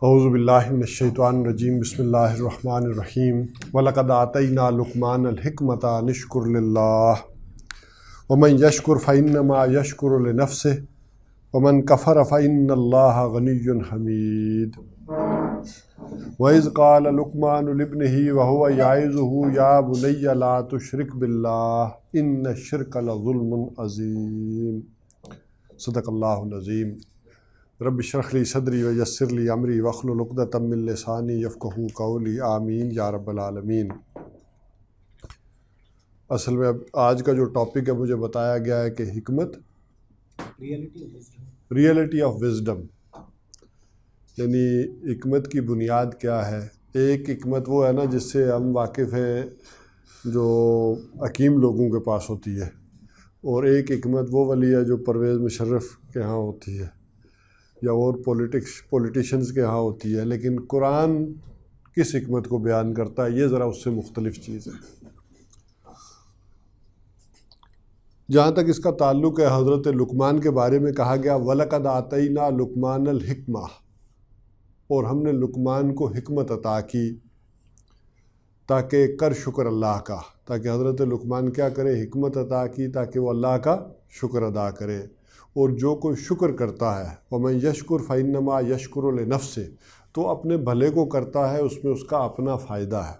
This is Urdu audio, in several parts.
اعوذ باللہ من الشیطان الرجیم بسم اللہ الرحمن الرحیم وَلَقَدْ آتَيْنَا لُقْمَانَ الْحِكْمَةَ أَنِ اشْكُرْ لِلَّهِ وَمَنْ يَشْكُرْ فَإِنَّمَا يَشْكُرُ لِنَفْسِهِ وَمَنْ كَفَرَ فَإِنَّ اللَّهَ غَنِيٌّ حَمِيدٌ وَإِذْ قَالَ لُقْمَانُ لِابْنِهِ وَهُوَ يَعِظُهُ يَا بُنَيَّ لَا تُشْرِكْ بِاللَّهِ إِنَّ الشِّرْكَ لَظُلْمٌ عَظِيمٌ صدق اللہ العظیم۔ رب اشرح لی صدری ویسر لی امری واحلل عقدۃ من لسانی یفقہوا قولی آمین یا رب العالمین۔ اصل میں آج کا جو ٹاپک ہے مجھے بتایا گیا ہے کہ حکمت ریئلٹی آف وزڈم، یعنی حکمت کی بنیاد کیا ہے۔ ایک حکمت وہ ہے نا جس سے ہم واقف ہیں جو حکیم لوگوں کے پاس ہوتی ہے، اور ایک حکمت وہ والی ہے جو پرویز مشرف کے ہاں ہوتی ہے یا اور پولیٹیشنز کے ہاں ہوتی ہے، لیکن قرآن کس حکمت کو بیان کرتا ہے یہ ذرا اس سے مختلف چیز ہے۔ جہاں تک اس کا تعلق ہے، حضرت لقمان کے بارے میں کہا گیا وَلَقَدْ آتَيْنَا لُقْمَانَ الْحِكْمَةَ، اور ہم نے لقمان کو حکمت عطا کی تاکہ کر شکر اللہ کا، تاکہ حضرت لقمان کیا کرے، حکمت عطا کی تاکہ وہ اللہ کا شکر ادا کرے۔ اور جو کوئی شکر کرتا ہے وَمَن يَشْكُرْ فَإِنَّمَا يَشْكُرُ لِنَفْسِهِ، تو اپنے بھلے کو کرتا ہے، اس میں اس کا اپنا فائدہ ہے۔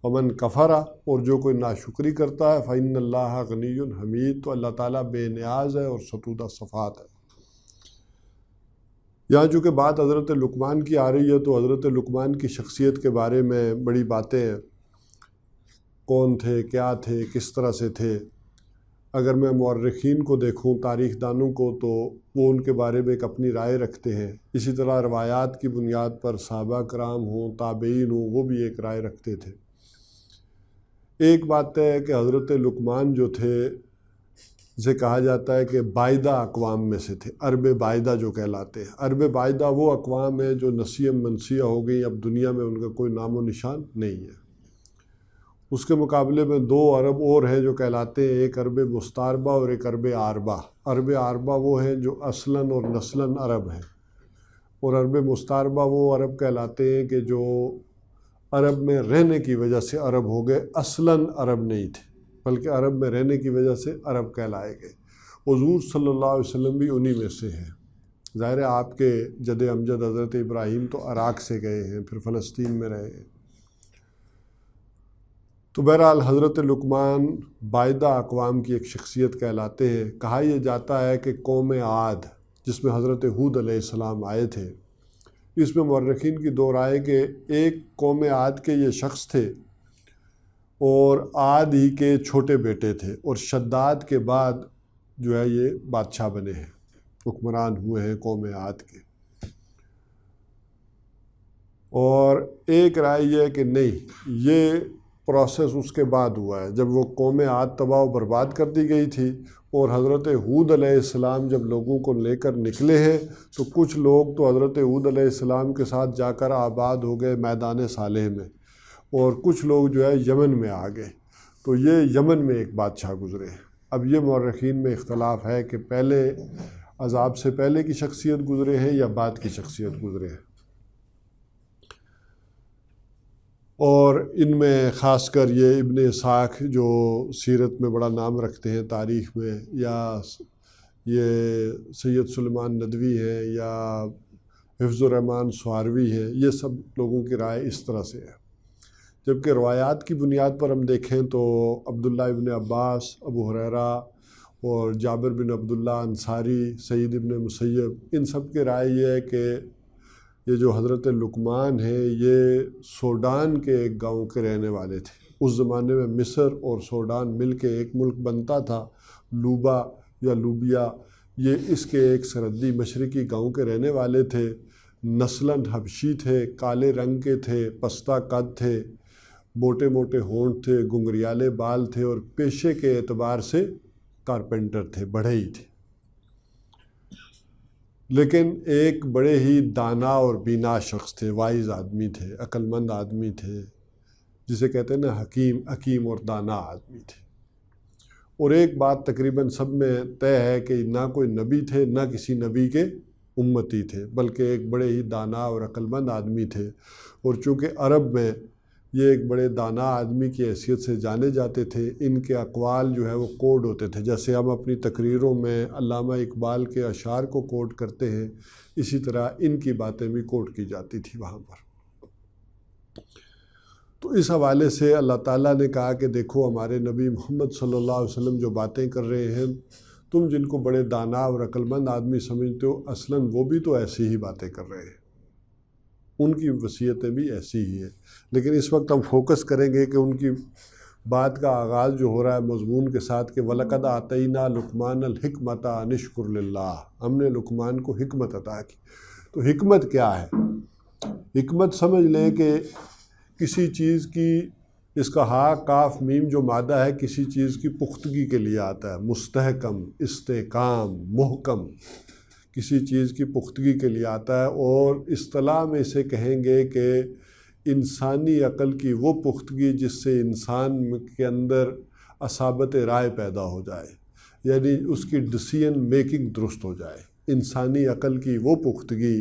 وَمَن كَفَرَ، اور جو کوئی ناشکری کرتا ہے فَإِنَّ اللَّهَ غَنِيٌّ حَمِيدٌ، تو اللہ تعالیٰ بے نیاز ہے اور ستودہ صفات ہے۔ یہاں چونکہ بات حضرت لقمان کی آ رہی ہے تو حضرت لقمان کی شخصیت کے بارے میں بڑی باتیں ہیں، کون تھے، کیا تھے، کس طرح سے تھے۔ اگر میں مورخین کو دیکھوں، تاریخ دانوں کو، تو وہ ان کے بارے میں ایک اپنی رائے رکھتے ہیں۔ اسی طرح روایات کی بنیاد پر صحابہ کرام ہوں، تابعین ہوں، وہ بھی ایک رائے رکھتے تھے۔ ایک بات طے ہے کہ حضرت لقمان جو تھے، جسے کہا جاتا ہے کہ بائدہ اقوام میں سے تھے، عرب بائدہ جو کہلاتے ہیں۔ عرب بائدہ وہ اقوام ہیں جو نسیہ منسیہ ہو گئی، اب دنیا میں ان کا کوئی نام و نشان نہیں ہے۔ اس کے مقابلے میں دو عرب اور ہیں جو کہلاتے ہیں، ایک عرب مستعربہ اور ایک عرب عاربہ۔ عرب عاربہ وہ ہیں جو اصلاً اور نسلاً عرب ہیں، اور عرب مستعربہ وہ عرب کہلاتے ہیں کہ جو عرب میں رہنے کی وجہ سے عرب ہو گئے، اصلاً عرب نہیں تھے بلکہ عرب میں رہنے کی وجہ سے عرب کہلائے گئے۔ حضور صلی اللہ علیہ وسلم بھی انہی میں سے ہیں۔ ظاہر ہے آپ کے جد امجد حضرت ابراہیم تو عراق سے گئے ہیں، پھر فلسطین میں رہے ہیں۔ تو بہرحال حضرت لقمان بائدہ اقوام کی ایک شخصیت کہلاتے ہیں۔ کہا یہ جاتا ہے کہ قوم عاد، جس میں حضرت ہود علیہ السلام آئے تھے، اس میں مورخین کی دو رائے کہ ایک قوم عاد کے یہ شخص تھے اور عاد ہی کے چھوٹے بیٹے تھے، اور شداد کے بعد جو ہے یہ بادشاہ بنے ہیں، حکمران ہوئے ہیں قوم عاد کے۔ اور ایک رائے یہ ہے کہ نہیں، یہ پروسیس اس کے بعد ہوا ہے، جب وہ قوم عاد تباہ و برباد کر دی گئی تھی، اور حضرت ہود علیہ السلام جب لوگوں کو لے کر نکلے ہیں تو کچھ لوگ تو حضرت ہود علیہ السلام کے ساتھ جا کر آباد ہو گئے میدان صالح میں، اور کچھ لوگ جو ہے یمن میں آ گئے۔ تو یہ یمن میں ایک بادشاہ گزرے۔ اب یہ مورخین میں اختلاف ہے کہ پہلے عذاب سے پہلے کی شخصیت گزرے ہیں یا بعد کی شخصیت گزرے ہیں۔ اور ان میں خاص کر یہ ابن اسحاق جو سیرت میں بڑا نام رکھتے ہیں تاریخ میں، یا یہ سید سلیمان ندوی ہیں، یا حفظ الرحمن سہروی ہیں، یہ سب لوگوں کی رائے اس طرح سے ہے۔ جبکہ روایات کی بنیاد پر ہم دیکھیں تو عبداللہ ابن عباس، ابو ہریرہ اور جابر بن عبداللہ انصاری، سعید ابن مسیب، ان سب کی رائے یہ ہے کہ یہ جو حضرت لقمان ہیں یہ سوڈان کے ایک گاؤں کے رہنے والے تھے۔ اس زمانے میں مصر اور سوڈان مل کے ایک ملک بنتا تھا، لوبا یا لوبیا۔ یہ اس کے ایک سرحدی مشرقی گاؤں کے رہنے والے تھے، نسلاً حبشی تھے، کالے رنگ کے تھے، پستہ قد تھے، موٹے موٹے ہونٹ تھے، گنگریالے بال تھے، اور پیشے کے اعتبار سے کارپینٹر تھے، بڑھئی تھے۔ لیکن ایک بڑے ہی دانا اور بینا شخص تھے، وائز آدمی تھے، عقل مند آدمی تھے، جسے کہتے ہیں نا حکیم اور دانا آدمی تھے۔ اور ایک بات تقریباً سب میں طے ہے کہ نہ کوئی نبی تھے، نہ کسی نبی کے امتی تھے، بلکہ ایک بڑے ہی دانا اور عقل مند آدمی تھے، اور چونکہ عرب میں یہ ایک بڑے دانا آدمی کی حیثیت سے جانے جاتے تھے، ان کے اقوال جو ہے وہ کوڈ ہوتے تھے، جیسے ہم اپنی تقریروں میں علامہ اقبال کے اشعار کو کوڈ کرتے ہیں، اسی طرح ان کی باتیں بھی کوڈ کی جاتی تھی وہاں پر۔ تو اس حوالے سے اللہ تعالیٰ نے کہا کہ دیکھو ہمارے نبی محمد صلی اللہ علیہ وسلم جو باتیں کر رہے ہیں، تم جن کو بڑے دانا اور عقل مند آدمی سمجھتے ہو، اصلاً وہ بھی تو ایسی ہی باتیں کر رہے ہیں، ان کی وصیتیں بھی ایسی ہی ہیں۔ لیکن اس وقت ہم فوکس کریں گے کہ ان کی بات کا آغاز جو ہو رہا ہے مضمون کے ساتھ کہ وَلَقَدْ آتَيْنَا لُقْمَانَ الْحِكْمَةَ أَنِ اشْكُرْ لِلَّهِ، ہم نے لقمان کو حکمت عطا کی۔ تو حکمت کیا ہے؟ حکمت سمجھ لیں کہ کسی چیز کی، اس کا ہا کاف میم جو مادہ ہے، کسی چیز کی پختگی کے لیے آتا ہے، مستحکم، استحکام، محکم، کسی چیز کی پختگی کے لیے آتا ہے، اور اصطلاح میں اسے کہیں گے کہ انسانی عقل کی وہ پختگی جس سے انسان کے اندر اصابت رائے پیدا ہو جائے، یعنی اس کی ڈیسیژن میکنگ درست ہو جائے۔ انسانی عقل کی وہ پختگی،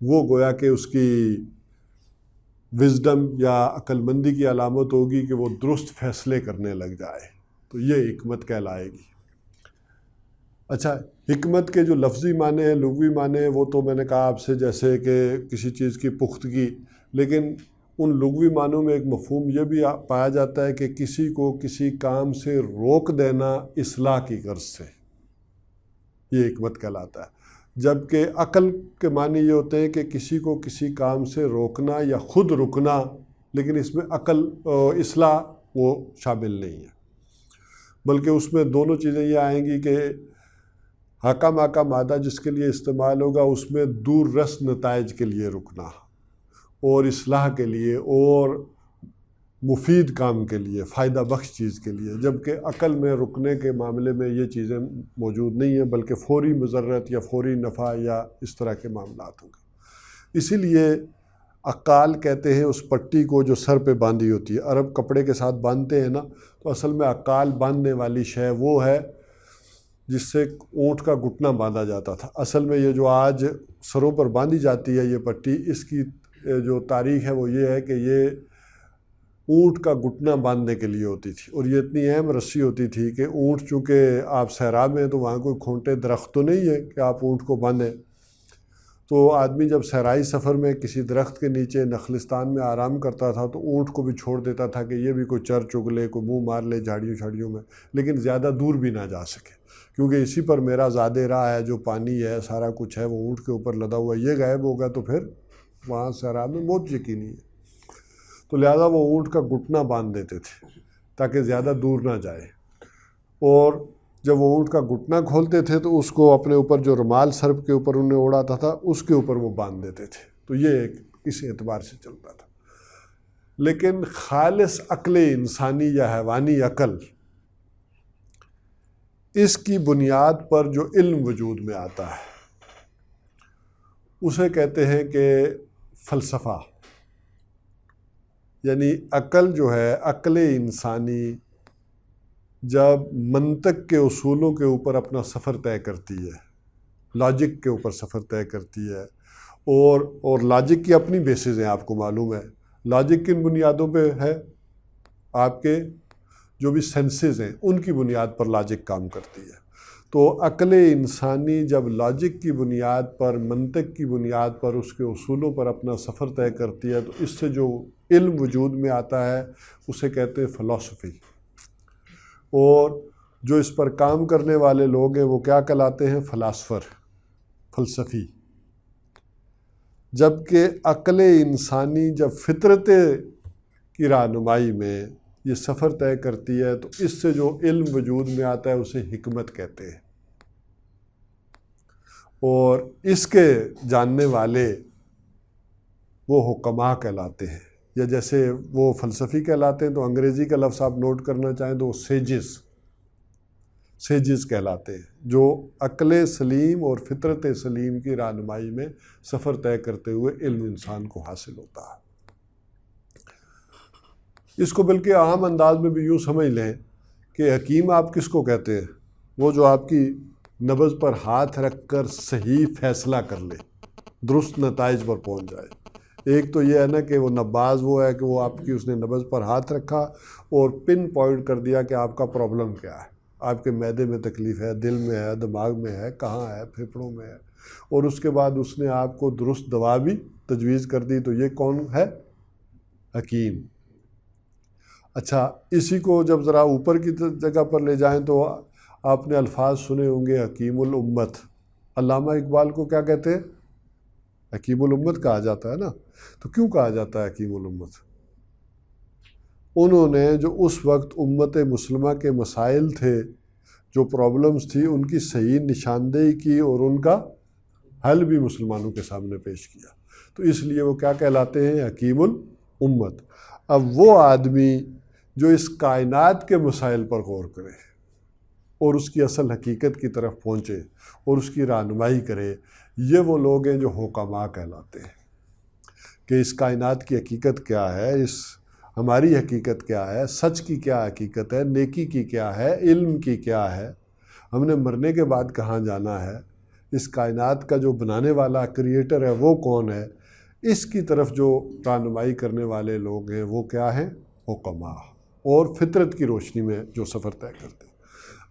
وہ گویا کہ اس کی وزڈم یا عقل مندی کی علامت ہوگی کہ وہ درست فیصلے کرنے لگ جائے، تو یہ حکمت کہلائے گی۔ اچھا، حکمت کے جو لفظی معنی ہیں، لغوی معنی ہیں، وہ تو میں نے کہا آپ سے جیسے کہ کسی چیز کی پختگی، لیکن ان لغوی معنوں میں ایک مفہوم یہ بھی پایا جاتا ہے کہ کسی کو کسی کام سے روک دینا اصلاح کی غرض سے، یہ حکمت کہلاتا ہے۔ جبکہ عقل کے معنی یہ ہوتے ہیں کہ کسی کو کسی کام سے روکنا یا خود رکنا، لیکن اس میں عقل اصلاح وہ شامل نہیں ہے، بلکہ اس میں دونوں چیزیں یہ آئیں گی کہ حکم کا مادہ جس کے لیے استعمال ہوگا اس میں دور رس نتائج کے لیے رکنا، اور اصلاح کے لیے اور مفید کام کے لیے، فائدہ بخش چیز کے لیے، جبکہ عقل میں رکنے کے معاملے میں یہ چیزیں موجود نہیں ہیں، بلکہ فوری مضرت یا فوری نفع یا اس طرح کے معاملات ہوں گے۔ اسی لیے عقال کہتے ہیں اس پٹی کو جو سر پہ باندھی ہوتی ہے، عرب کپڑے کے ساتھ باندھتے ہیں نا، تو اصل میں عقال باندھنے والی شے وہ ہے جس سے اونٹ کا گھٹنا باندھا جاتا تھا۔ اصل میں یہ جو آج سروں پر باندھی جاتی ہے یہ پٹی، اس کی جو تاریخ ہے وہ یہ ہے کہ یہ اونٹ کا گھٹنا باندھنے کے لیے ہوتی تھی، اور یہ اتنی اہم رسی ہوتی تھی کہ اونٹ، چونکہ آپ صحرا میں ہیں تو وہاں کوئی کھونٹے درخت تو نہیں ہے کہ آپ اونٹ کو باندھیں، تو آدمی جب صحرائی سفر میں کسی درخت کے نیچے نخلستان میں آرام کرتا تھا تو اونٹ کو بھی چھوڑ دیتا تھا کہ یہ بھی کوئی چر چگ لے، کوئی منہ مار لے جھاڑیوں میں، لیکن زیادہ دور بھی نہ جا سکے، کیونکہ اسی پر میرا زادِ راہ ہے، جو پانی ہے سارا کچھ ہے وہ اونٹ کے اوپر لدا ہوا، یہ غائب ہوگا تو پھر وہاں صحرا میں موت یقینی ہے۔ تو لہذا وہ اونٹ کا گھٹنا باندھ دیتے تھے تاکہ زیادہ دور نہ جائے، اور جب وہ اونٹ کا گھٹنا کھولتے تھے تو اس کو اپنے اوپر جو رومال سر کے اوپر انہیں اڑاتا تھا اس کے اوپر وہ باندھ دیتے تھے، تو یہ ایک اس اعتبار سے چلتا تھا۔ لیکن خالص عقل انسانی یا حیوانی عقل، اس کی بنیاد پر جو علم وجود میں آتا ہے اسے کہتے ہیں کہ فلسفہ، یعنی عقل جو ہے، عقل انسانی جب منطق کے اصولوں کے اوپر اپنا سفر طے کرتی ہے، لاجک کے اوپر سفر طے کرتی ہے، اور لاجک کی اپنی بیسز ہیں، آپ کو معلوم ہے لاجک کن بنیادوں پہ ہے، آپ کے جو بھی سینسز ہیں ان کی بنیاد پر لاجک کام کرتی ہے۔ تو عقل انسانی جب لاجک کی بنیاد پر، منطق کی بنیاد پر، اس کے اصولوں پر اپنا سفر طے کرتی ہے، تو اس سے جو علم وجود میں آتا ہے اسے کہتے ہیں فلسفی، اور جو اس پر کام کرنے والے لوگ ہیں وہ کیا کہلاتے ہیں؟ فلاسفر، فلسفی۔ جبکہ عقل انسانی جب فطرت کی رہنمائی میں یہ سفر طے کرتی ہے تو اس سے جو علم وجود میں آتا ہے اسے حکمت کہتے ہیں، اور اس کے جاننے والے وہ حکماء کہلاتے ہیں، یا جیسے وہ فلسفی کہلاتے ہیں تو انگریزی کا لفظ آپ نوٹ کرنا چاہیں تو وہ سیجز کہلاتے ہیں، جو عقل سلیم اور فطرت سلیم کی رہنمائی میں سفر طے کرتے ہوئے علم انسان کو حاصل ہوتا ہے۔ اس کو بلکہ عام انداز میں بھی یوں سمجھ لیں کہ حکیم آپ کس کو کہتے ہیں؟ وہ جو آپ کی نبض پر ہاتھ رکھ کر صحیح فیصلہ کر لے، درست نتائج پر پہنچ جائے۔ ایک تو یہ ہے نا کہ وہ نباز وہ ہے کہ وہ آپ کی اس نے نبض پر ہاتھ رکھا اور پن پوائنٹ کر دیا کہ آپ کا پرابلم کیا ہے، آپ کے معدے میں تکلیف ہے، دل میں ہے، دماغ میں ہے، کہاں ہے، پھیپھڑوں میں ہے، اور اس کے بعد اس نے آپ کو درست دوا بھی تجویز کر دی۔ تو یہ کون ہے؟ حکیم۔ اچھا، اسی کو جب ذرا اوپر کی جگہ پر لے جائیں تو آپ نے الفاظ سنے ہوں گے حکیم الامت۔ علامہ اقبال کو کیا کہتے ہیں؟ حکیم الامت کہا جاتا ہے نا۔ تو کیوں کہا جاتا ہے حکیم الامت؟ انہوں نے جو اس وقت امت مسلمہ کے مسائل تھے، جو پرابلمز تھی، ان کی صحیح نشاندہی کی اور ان کا حل بھی مسلمانوں کے سامنے پیش کیا، تو اس لیے وہ کیا کہلاتے ہیں؟ حکیم الامت۔ اب وہ آدمی جو اس کائنات کے مسائل پر غور کرے اور اس کی اصل حقیقت کی طرف پہنچے اور اس کی رہنمائی کرے، یہ وہ لوگ ہیں جو حکماء کہلاتے ہیں، کہ اس کائنات کی حقیقت کیا ہے، اس ہماری حقیقت کیا ہے، سچ کی کیا حقیقت ہے، نیکی کی کیا ہے، علم کی کیا ہے، ہم نے مرنے کے بعد کہاں جانا ہے، اس کائنات کا جو بنانے والا کریٹر ہے وہ کون ہے، اس کی طرف جو رہنمائی کرنے والے لوگ ہیں وہ کیا ہیں؟ حکماء، اور فطرت کی روشنی میں جو سفر طے کرتے ہیں۔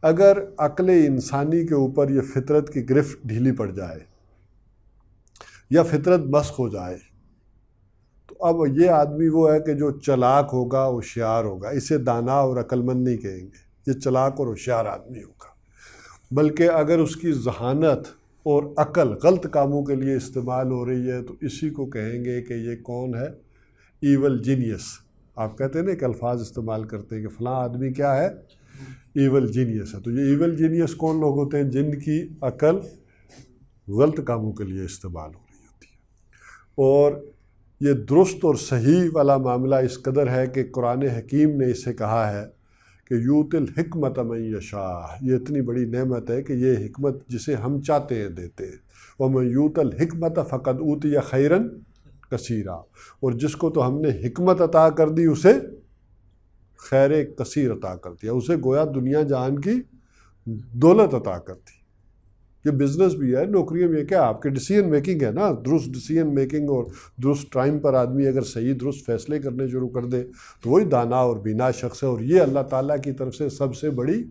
اگر عقل انسانی کے اوپر یہ فطرت کی گرفت ڈھیلی پڑ جائے یا فطرت مسخ ہو جائے تو اب یہ آدمی وہ ہے کہ جو چلاک ہوگا، ہوشیار ہوگا، اسے دانا اور عقل مند نہیں کہیں گے، یہ چلاک اور ہوشیار آدمی ہوگا، بلکہ اگر اس کی ذہانت اور عقل غلط کاموں کے لیے استعمال ہو رہی ہے تو اسی کو کہیں گے کہ یہ کون ہے؟ Evil genius. آپ کہتے ہیں نا کہ الفاظ استعمال کرتے ہیں کہ فلاں آدمی کیا ہے؟ ایول جینیس ہے۔ تو یہ ایول جینیس کون لوگ ہوتے ہیں؟ جن کی عقل غلط کاموں کے لیے استعمال ہو رہی ہوتی ہے۔ اور یہ درست اور صحیح والا معاملہ اس قدر ہے کہ قرآن حکیم نے اسے کہا ہے کہ یؤتی الحکمۃ من یشاء، یہ اتنی بڑی نعمت ہے کہ یہ حکمت جسے ہم چاہتے ہیں دیتے ہیں۔ ومن یؤت الحکمۃ فقد اوتی خیرا کثیرا، اور جس کو تو ہم نے حکمت عطا کر دی اسے خیر کثیر عطا کر دیا، اسے گویا دنیا جہان کی دولت عطا کر دی۔ یہ بزنس بھی ہے، نوکریوں میں کیا آپ کے ڈیسیژن میکنگ ہے نا، درست ڈیسیژن میکنگ اور درست ٹائم پر آدمی اگر صحیح درست فیصلے کرنے شروع کر دے تو وہی دانا اور بینا شخص ہے، اور یہ اللہ تعالیٰ کی طرف سے سب سے بڑی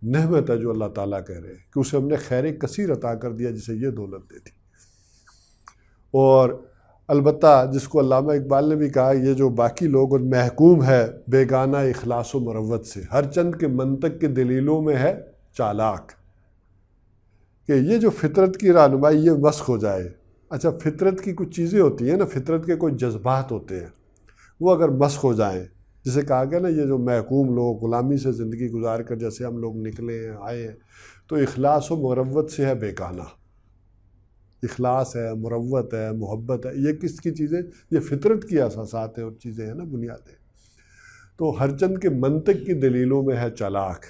نعمت ہے جو اللہ تعالیٰ کہہ رہے ہیں کہ اسے ہم نے خیر کثیر عطا کر دیا جسے یہ دولت دے دی۔ اور البتہ جس کو علامہ اقبال نے بھی کہا، یہ جو باقی لوگ محکوم ہے بیگانہ اخلاص و مروت سے، ہر چند کے منطق کے دلیلوں میں ہے چالاک، کہ یہ جو فطرت کی رہنمائی یہ مسخ ہو جائے۔ اچھا، فطرت کی کچھ چیزیں ہوتی ہیں نا، فطرت کے کوئی جذبات ہوتے ہیں، وہ اگر مسخ ہو جائیں، جسے کہا گیا نا یہ جو محکوم لوگ غلامی سے زندگی گزار کر جیسے ہم لوگ نکلے ہیں، آئے ہیں، تو اخلاص و مروت سے ہے بیگانہ۔ اخلاص ہے، مروت ہے، محبت ہے، یہ کس کی چیزیں؟ یہ فطرت کی اساسات ہیں اور چیزیں ہیں نا، بنیادیں۔ تو ہر چند کے منطق کی دلیلوں میں ہے چالاک۔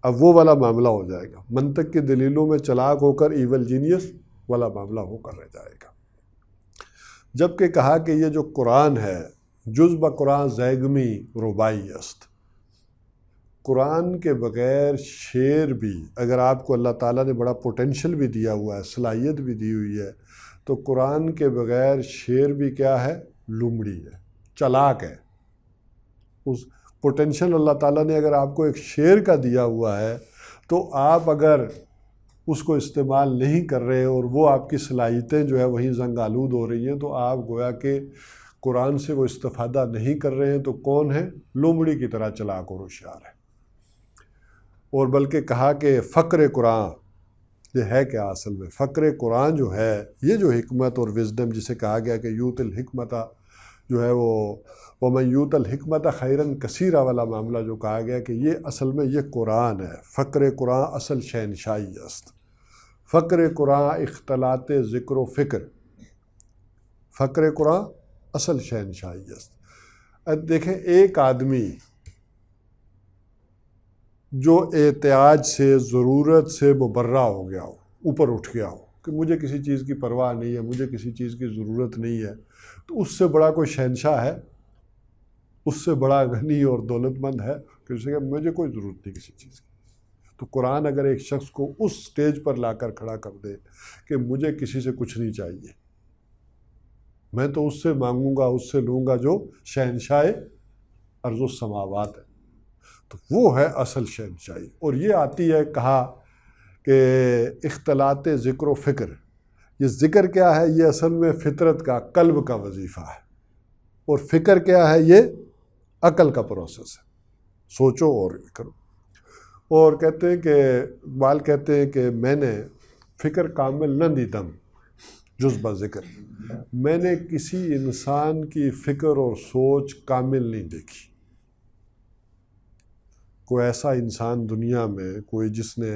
اب وہ والا معاملہ ہو جائے گا، منطق کی دلیلوں میں چلاک ہو کر ایول جینیس والا معاملہ ہو کر رہ جائے گا۔ جبکہ کہا کہ یہ جو قرآن ہے جز بقرآن زیگمی ربائی است، قرآن کے بغیر شعر بھی، اگر آپ کو اللہ تعالیٰ نے بڑا پوٹینشل بھی دیا ہوا ہے، صلاحیت بھی دی ہوئی ہے، تو قرآن کے بغیر شعر بھی کیا ہے؟ لومڑی ہے، چلاک ہے۔ اس پوٹینشل اللہ تعالیٰ نے اگر آپ کو ایک شعر کا دیا ہوا ہے تو آپ اگر اس کو استعمال نہیں کر رہے اور وہ آپ کی صلاحیتیں جو ہے وہیں زنگ آلود ہو رہی ہیں، تو آپ گویا کہ قرآن سے وہ استفادہ نہیں کر رہے ہیں، تو کون ہے؟ لومڑی کی طرح چلاک اور ہوشیار ہے۔ اور بلکہ کہا کہ فقر قرآن یہ ہے کیا اصل میں؟ فقر قرآن جو ہے، یہ جو حکمت اور وزڈم جسے کہا گیا کہ یوت الحکمت جو ہے وہ ومن یوت الحکمت خیرن کثیرہ والا معاملہ جو کہا گیا کہ یہ اصل میں یہ قرآن ہے۔ فقر قرآن اصل شہنشاہی است، فقر قرآن اختلاط ذکر و فکر، فقر قرآن اصل شہنشاہی است۔ اب دیکھیں، ایک آدمی جو احتیاج سے، ضرورت سے مبرہ ہو گیا ہو، اوپر اٹھ گیا ہو کہ مجھے کسی چیز کی پرواہ نہیں ہے، مجھے کسی چیز کی ضرورت نہیں ہے، تو اس سے بڑا کوئی شہنشاہ ہے؟ اس سے بڑا غنی اور دولت مند ہے کہ اسے کہ مجھے کوئی ضرورت نہیں کسی چیز کی؟ تو قرآن اگر ایک شخص کو اس سٹیج پر لا کر کھڑا کر دے کہ مجھے کسی سے کچھ نہیں چاہیے، میں تو اس سے مانگوں گا، اس سے لوں گا جو شہنشاہ ارض السماوات ہے، تو وہ ہے اصل شہنشاہی۔ اور یہ آتی ہے، کہا کہ اختلاط ذکر و فکر، یہ ذکر کیا ہے؟ یہ اصل میں فطرت کا، قلب کا وظیفہ ہے، اور فکر کیا ہے؟ یہ عقل کا پروسیس ہے، سوچو اور کرو۔ اور کہتے ہیں کہ اقبال کہتے ہیں کہ میں نے فکر کامل نہ دیدم جز با ذکر، میں نے کسی انسان کی فکر اور سوچ کامل نہیں دیکھی۔ کوئی ایسا انسان دنیا میں، کوئی جس نے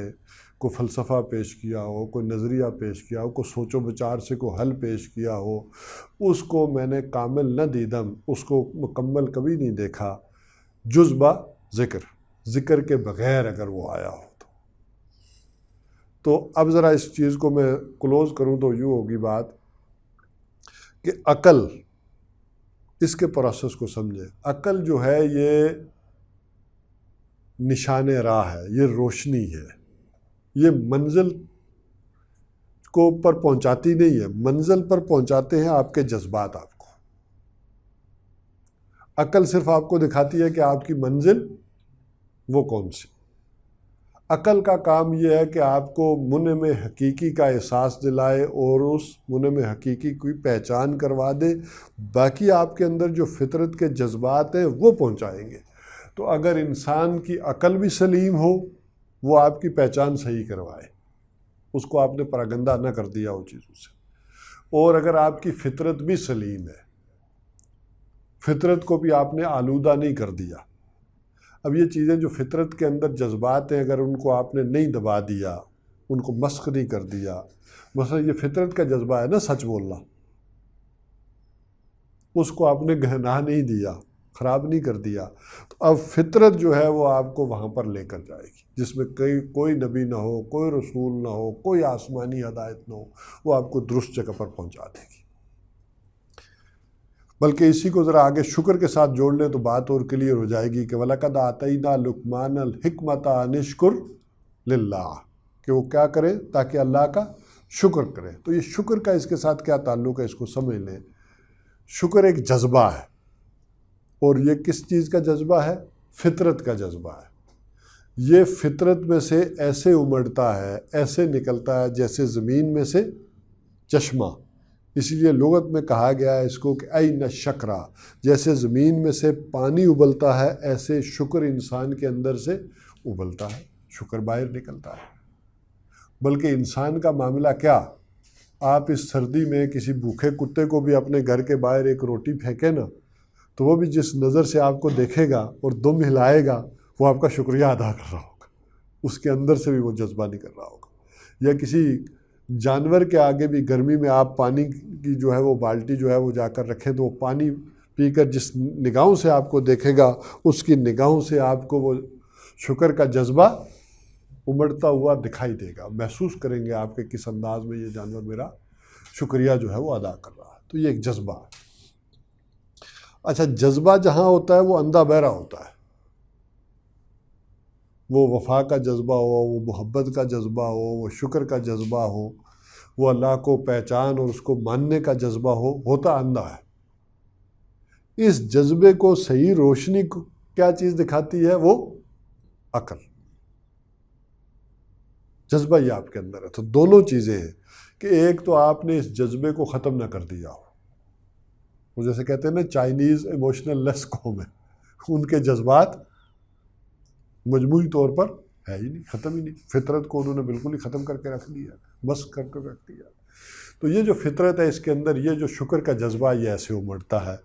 کوئی فلسفہ پیش کیا ہو، کوئی نظریہ پیش کیا ہو، کوئی سوچ و بچار سے کوئی حل پیش کیا ہو، اس کو میں نے کامل نہ دیدم، اس کو مکمل کبھی نہیں دیکھا جز با ذکر، ذکر کے بغیر اگر وہ آیا ہو تو اب ذرا اس چیز کو میں کلوز کروں تو یوں ہوگی بات کہ عقل، اس کے پروسیس کو سمجھیں۔ عقل جو ہے یہ نشان راہ ہے، یہ روشنی ہے، یہ منزل کو پر پہنچاتی نہیں ہے، منزل پر پہنچاتے ہیں آپ کے جذبات آپ کو۔ عقل صرف آپ کو دکھاتی ہے کہ آپ کی منزل وہ کون سی۔ عقل کا کام یہ ہے کہ آپ کو منعم حقیقی کا احساس دلائے اور اس منعم حقیقی کی پہچان کروا دے، باقی آپ کے اندر جو فطرت کے جذبات ہیں وہ پہنچائیں گے۔ تو اگر انسان کی عقل بھی سلیم ہو، وہ آپ کی پہچان صحیح کروائے، اس کو آپ نے پراگندہ نہ کر دیا ان چیزوں سے، اور اگر آپ کی فطرت بھی سلیم ہے، فطرت کو بھی آپ نے آلودہ نہیں کر دیا۔ اب یہ چیزیں جو فطرت کے اندر جذبات ہیں، اگر ان کو آپ نے نہیں دبا دیا، ان کو مسخ نہیں کر دیا، مثلا یہ فطرت کا جذبہ ہے نا سچ بولنا، اس کو آپ نے گہنا نہیں دیا، خراب نہیں کر دیا، تو اب فطرت جو ہے وہ آپ کو وہاں پر لے کر جائے گی جس میں کوئی نبی نہ ہو، کوئی رسول نہ ہو، کوئی آسمانی ہدایت نہ ہو، وہ آپ کو درست جگہ پر پہنچا دے گی۔ بلکہ اسی کو ذرا آگے شکر کے ساتھ جوڑ لیں تو بات اور کلیئر ہو جائے گی کہ وَلَقَدْ آتَيْنَا لُقْمَانَ الْحِكْمَةَ أَنِ اشْكُرْ لِلَّهِ، کہ وہ کیا کریں؟ تاکہ اللہ کا شکر کریں۔ تو یہ شکر کا اس کے ساتھ کیا تعلق ہے، اس کو سمجھ لیں۔ شکر ایک جذبہ ہے، اور یہ کس چیز کا جذبہ ہے؟ فطرت کا جذبہ ہے۔ یہ فطرت میں سے ایسے امڑتا ہے، ایسے نکلتا ہے جیسے زمین میں سے چشمہ۔ اسی لیے لغت میں کہا گیا ہے اس کو کہ این الشکرا، جیسے زمین میں سے پانی ابلتا ہے ایسے شکر انسان کے اندر سے ابلتا ہے، شکر باہر نکلتا ہے۔ بلکہ انسان کا معاملہ کیا، آپ اس سردی میں کسی بھوکے کتے کو بھی اپنے گھر کے باہر ایک روٹی پھینکے نا، تو وہ بھی جس نظر سے آپ کو دیکھے گا اور دم ہلائے گا، وہ آپ کا شکریہ ادا کر رہا ہوگا، اس کے اندر سے بھی وہ جذبہ نہیں کر رہا ہوگا۔ یا کسی جانور کے آگے بھی گرمی میں آپ پانی کی جو ہے وہ بالٹی جو ہے وہ جا کر رکھیں، تو وہ پانی پی کر جس نگاہوں سے آپ کو دیکھے گا، اس کی نگاہوں سے آپ کو وہ شکر کا جذبہ امڑتا ہوا دکھائی دے گا، محسوس کریں گے آپ کے کس انداز میں یہ جانور میرا شکریہ جو ہے وہ ادا کر رہا ہے۔ تو یہ ایک جذبہ ہے۔ اچھا، جذبہ جہاں ہوتا ہے وہ اندھا بہرا ہوتا ہے، وہ وفا کا جذبہ ہو، وہ محبت کا جذبہ ہو، وہ شکر کا جذبہ ہو، وہ اللہ کو پہچان اور اس کو ماننے کا جذبہ ہو، ہوتا اندھا ہے۔ اس جذبے کو صحیح روشنی کو کیا چیز دکھاتی ہے؟ وہ عقل، جذبہ یہ آپ کے اندر ہے۔ تو دونوں چیزیں ہیں کہ ایک تو آپ نے اس جذبے کو ختم نہ کر دیا ہو، وہ جیسے کہتے ہیں نا چائنیز ایموشنل لیس قوم ہے، ان کے جذبات مجموعی طور پر ہے ہی نہیں، ختم ہی نہیں، فطرت کو انہوں نے بالکل ہی ختم کر کے رکھ دیا، بس کر کے رکھ دیا۔ تو یہ جو فطرت ہے اس کے اندر یہ جو شکر کا جذبہ یہ ایسے امڑتا ہے،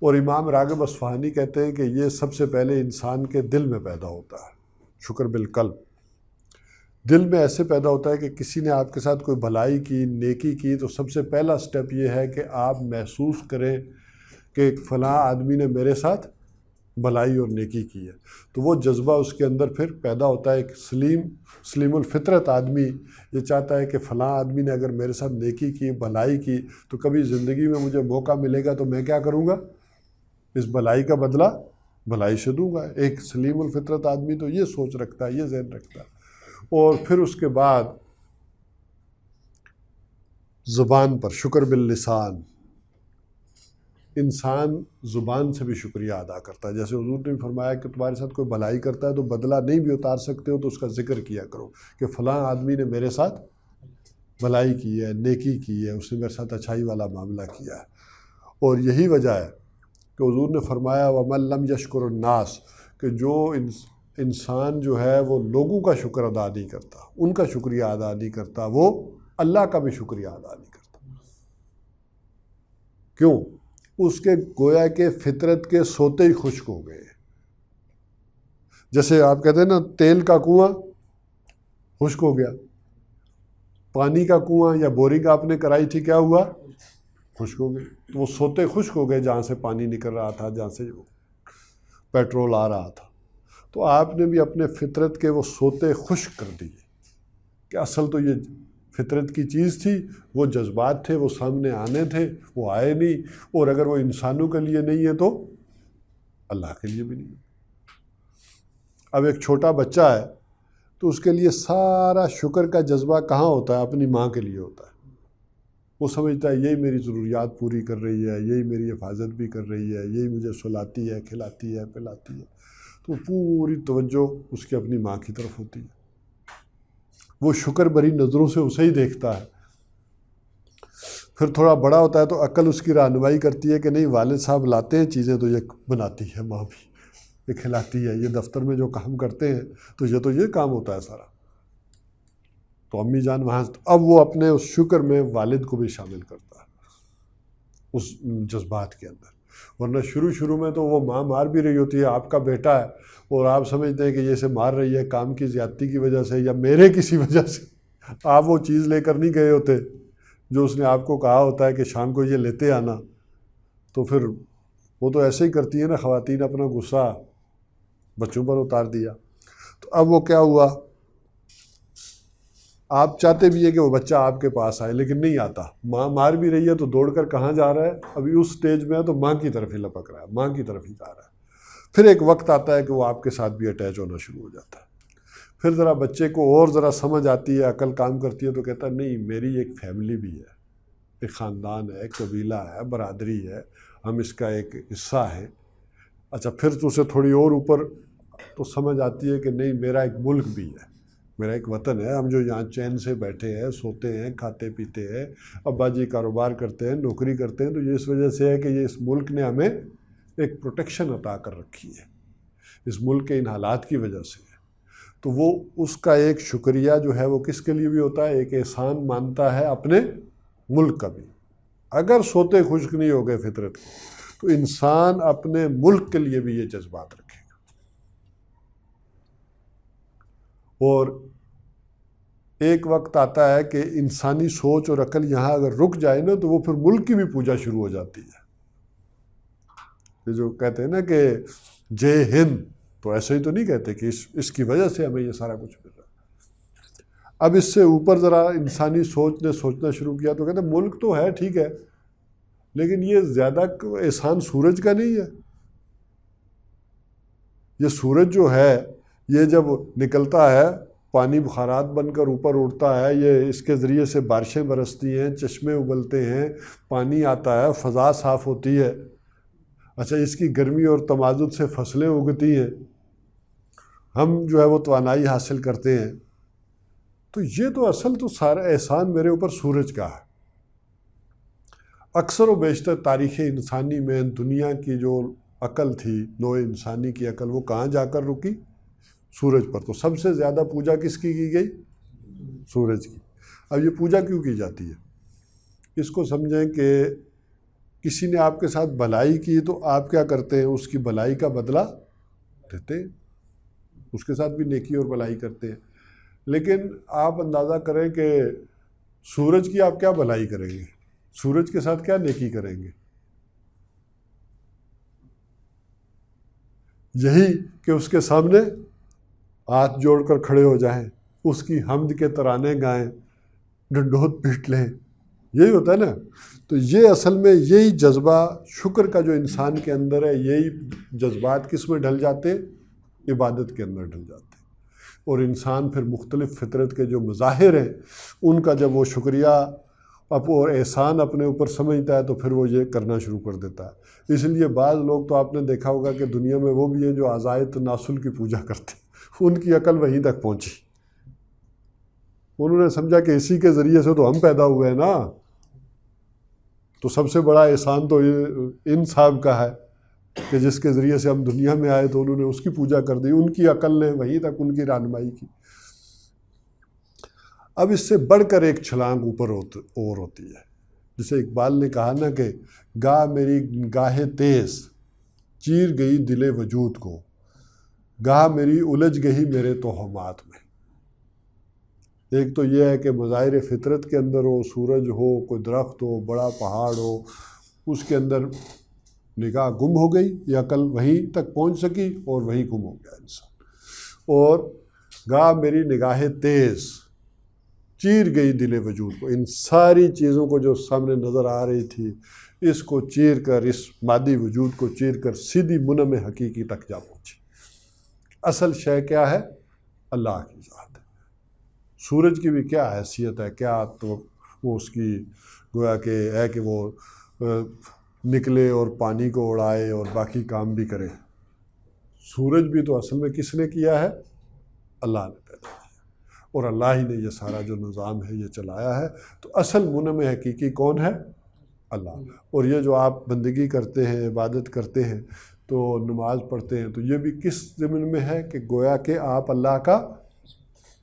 اور امام راغب اصفہانی کہتے ہیں کہ یہ سب سے پہلے انسان کے دل میں پیدا ہوتا ہے، شکر بالقلب، دل میں ایسے پیدا ہوتا ہے کہ کسی نے آپ کے ساتھ کوئی بھلائی کی، نیکی کی، تو سب سے پہلا سٹیپ یہ ہے کہ آپ محسوس کریں کہ فلاں آدمی نے میرے ساتھ بھلائی اور نیکی کی ہے، تو وہ جذبہ اس کے اندر پھر پیدا ہوتا ہے۔ ایک سلیم الفطرت آدمی یہ چاہتا ہے کہ فلاں آدمی نے اگر میرے ساتھ نیکی کی، بھلائی کی، تو کبھی زندگی میں مجھے موقع ملے گا تو میں کیا کروں گا؟ اس بھلائی کا بدلہ بھلائی سے دوں گا۔ ایک سلیم الفطرت آدمی تو یہ سوچ رکھتا ہے، یہ ذہن رکھتا ہے۔ اور پھر اس کے بعد زبان پر شکر باللسان، انسان زبان سے بھی شکریہ ادا کرتا ہے. جیسے حضور نے بھی فرمایا کہ تمہارے ساتھ کوئی بھلائی کرتا ہے تو بدلہ نہیں بھی اتار سکتے ہو تو اس کا ذکر کیا کرو کہ فلاں آدمی نے میرے ساتھ بھلائی کی ہے، نیکی کی ہے، اس نے میرے ساتھ اچھائی والا معاملہ کیا ہے. اور یہی وجہ ہے کہ حضور نے فرمایا وَمَن لَمْ يَشْكُرُ النَّاسَ، کہ جو انسان جو ہے وہ لوگوں کا شکر ادا نہیں کرتا، ان کا شکریہ ادا نہیں کرتا، وہ اللہ کا بھی شکریہ ادا نہیں کرتا. کیوں؟ اس کے گویا کے فطرت کے سوتے ہی خشک ہو گئے. جیسے آپ کہتے ہیں نا تیل کا کنواں خشک ہو گیا، پانی کا کنواں یا بورنگ آپ نے کرائی تھی کیا ہوا؟ خشک ہو گئے. تو وہ سوتے خشک ہو گئے جہاں سے پانی نکل رہا تھا، جہاں سے پیٹرول آ رہا تھا. تو آپ نے بھی اپنے فطرت کے وہ سوتے خشک کر دیے کہ اصل تو یہ فطرت کی چیز تھی، وہ جذبات تھے، وہ سامنے آنے تھے، وہ آئے نہیں. اور اگر وہ انسانوں کے لیے نہیں ہے تو اللہ کے لیے بھی نہیں. اب ایک چھوٹا بچہ ہے تو اس کے لیے سارا شکر کا جذبہ کہاں ہوتا ہے؟ اپنی ماں کے لیے ہوتا ہے. وہ سمجھتا ہے یہی میری ضروریات پوری کر رہی ہے، یہی میری حفاظت بھی کر رہی ہے، یہی مجھے سلاتی ہے، کھلاتی ہے، پلاتی ہے. تو پوری توجہ اس کی اپنی ماں کی طرف ہوتی ہے. وہ شکر بھری نظروں سے اسے ہی دیکھتا ہے. پھر تھوڑا بڑا ہوتا ہے تو عقل اس کی رہنمائی کرتی ہے کہ نہیں، والد صاحب لاتے ہیں چیزیں تو یہ بناتی ہے، ماں بھی یہ کھلاتی ہے، یہ دفتر میں جو کام کرتے ہیں تو یہ کام ہوتا ہے سارا. تو امی جان وہاں اب وہ اپنے اس شکر میں والد کو بھی شامل کرتا ہے اس جذبات کے اندر. ورنہ شروع میں تو وہ ماں مار بھی رہی ہوتی ہے، آپ کا بیٹا ہے اور آپ سمجھتے ہیں کہ یہ اسے مار رہی ہے کام کی زیادتی کی وجہ سے یا میرے کسی وجہ سے. آپ وہ چیز لے کر نہیں گئے ہوتے جو اس نے آپ کو کہا ہوتا ہے کہ شام کو یہ لیتے آنا. تو پھر وہ تو ایسے ہی کرتی ہیں نا خواتین، اپنا غصہ بچوں پر اتار دیا. تو اب وہ کیا ہوا، آپ چاہتے بھی ہے کہ وہ بچہ آپ کے پاس آئے لیکن نہیں آتا. ماں مار بھی رہی ہے تو دوڑ کر کہاں جا رہا ہے؟ ابھی اس سٹیج میں ہے تو ماں کی طرف ہی لپک رہا ہے، ماں کی طرف ہی جا رہا ہے. پھر ایک وقت آتا ہے کہ وہ آپ کے ساتھ بھی اٹیچ ہونا شروع ہو جاتا ہے. پھر ذرا بچے کو اور ذرا سمجھ آتی ہے، عقل کام کرتی ہے تو کہتا ہے نہیں، میری ایک فیملی بھی ہے، ایک خاندان ہے، ایک قبیلہ ہے، برادری ہے، ہم اس کا ایک حصہ ہیں. اچھا پھر تو اسے تھوڑی اور اوپر تو سمجھ آتی ہے کہ نہیں، میرا ایک ملک بھی ہے، میرا ایک وطن ہے. ہم جو یہاں چین سے بیٹھے ہیں، سوتے ہیں، کھاتے پیتے ہیں، ابا جی کاروبار کرتے ہیں، نوکری کرتے ہیں، تو یہ اس وجہ سے ہے کہ یہ اس ملک نے ہمیں ایک پروٹیکشن عطا کر رکھی ہے، اس ملک کے ان حالات کی وجہ سے ہے. تو وہ اس کا ایک شکریہ جو ہے وہ کس کے لیے بھی ہوتا ہے؟ ایک احسان مانتا ہے اپنے ملک کا بھی. اگر سوتے خشک نہیں ہو گئے فطرت کو تو انسان اپنے ملک کے لیے بھی یہ جذبات رکھے گا. اور ایک وقت آتا ہے کہ انسانی سوچ اور عقل یہاں اگر رک جائے نا تو وہ پھر ملک کی بھی پوجا شروع ہو جاتی ہے. یہ جو کہتے ہیں نا کہ جے ہند، تو ایسے ہی تو نہیں کہتے کہ اس کی وجہ سے ہمیں یہ سارا کچھ مل رہا ہے. اب اس سے اوپر ذرا انسانی سوچ نے سوچنا شروع کیا تو کہتے ہیں ملک تو ہے ٹھیک ہے، لیکن یہ زیادہ احسان سورج کا نہیں ہے. یہ سورج جو ہے یہ جب نکلتا ہے پانی بخارات بن کر اوپر اڑتا ہے، یہ اس کے ذریعے سے بارشیں برستی ہیں، چشمے ابلتے ہیں، پانی آتا ہے، فضا صاف ہوتی ہے. اچھا اس کی گرمی اور تمازد سے فصلیں اگتی ہیں، ہم جو ہے وہ توانائی حاصل کرتے ہیں. تو یہ تو اصل تو سارا احسان میرے اوپر سورج کا ہے. اکثر و بیشتر تاریخ انسانی میں دنیا کی جو عقل تھی، نوع انسانی کی عقل، وہ کہاں جا کر رکی؟ سورج پر. تو سب سے زیادہ پوجا کس کی گئی؟ سورج کی. اب یہ پوجا کیوں کی جاتی ہے؟ اس کو سمجھیں کہ کسی نے آپ کے ساتھ بھلائی کی تو آپ کیا کرتے ہیں؟ اس کی بھلائی کا بدلہ دیتے ہیں، اس کے ساتھ بھی نیکی اور بھلائی کرتے ہیں. لیکن آپ اندازہ کریں کہ سورج کی آپ کیا بھلائی کریں گے؟ سورج کے ساتھ کیا نیکی کریں گے؟ یہی کہ اس کے سامنے ہاتھ جوڑ کر کھڑے ہو جائیں، اس کی حمد کے ترانے گائیں، ڈنڈوت پیٹ لیں. یہی ہوتا ہے نا. تو یہ اصل میں یہی جذبہ شکر کا جو انسان کے اندر ہے، یہی جذبات کس میں ڈھل جاتے ہیں؟ عبادت کے اندر ڈھل جاتے ہیں. اور انسان پھر مختلف فطرت کے جو مظاہر ہیں ان کا جب وہ شکریہ اور احسان اپنے اوپر سمجھتا ہے تو پھر وہ یہ کرنا شروع کر دیتا ہے۔ اس لیے بعض لوگ تو آپ نے دیکھا ہوگا کہ دنیا میں وہ بھی ہیں جو اعضائے تناسل کی پوجا کرتے ہیں، ان کی عقل وہیں تک پہنچی، انہوں نے سمجھا کہ اسی کے ذریعے سے تو ہم پیدا ہوئے ہیں نا، تو سب سے بڑا احسان تو یہ ان صاحب کا ہے کہ جس کے ذریعے سے ہم دنیا میں آئے تو انہوں نے اس کی پوجا کر دی، ان کی عقل نے وہیں تک ان کی رہنمائی کی۔ اب اس سے بڑھ کر ایک چھلانگ اوپر اور ہوتی ہے، جسے اقبال نے کہا نا کہ گاہ میری نگاہ تیز چیر گئی دل وجود کو، گاہ میری الجھ گئی میرے توہمات میں۔ ایک تو یہ ہے کہ مظاہر فطرت کے اندر ہو، سورج ہو، کوئی درخت ہو، بڑا پہاڑ ہو، اس کے اندر نگاہ گم ہو گئی یا عقل وہیں تک پہنچ سکی اور وہیں گم ہو گیا انسان۔ اور گاہ میری نگاہ تیز چیر گئی دل وجود کو، ان ساری چیزوں کو جو سامنے نظر آ رہی تھی اس کو چیر کر، اس مادی وجود کو چیر کر سیدھی منم حقیقی تک جا پہنچی۔ اصل شے کیا ہے؟ اللہ کی ذات ہے۔ سورج کی بھی کیا حیثیت ہے، کیا تو وہ اس کی گویا کہ ہے کہ وہ نکلے اور پانی کو اڑائے اور باقی کام بھی کرے۔ سورج بھی تو اصل میں کس نے کیا ہے؟ اللہ نے پیدا کیا، اور اللہ ہی نے یہ سارا جو نظام ہے یہ چلایا ہے۔ تو اصل منم حقیقی کون ہے؟ اللہ۔ اور یہ جو آپ بندگی کرتے ہیں، عبادت کرتے ہیں، تو نماز پڑھتے ہیں، تو یہ بھی کس ضمن میں ہے کہ گویا کہ آپ اللہ کا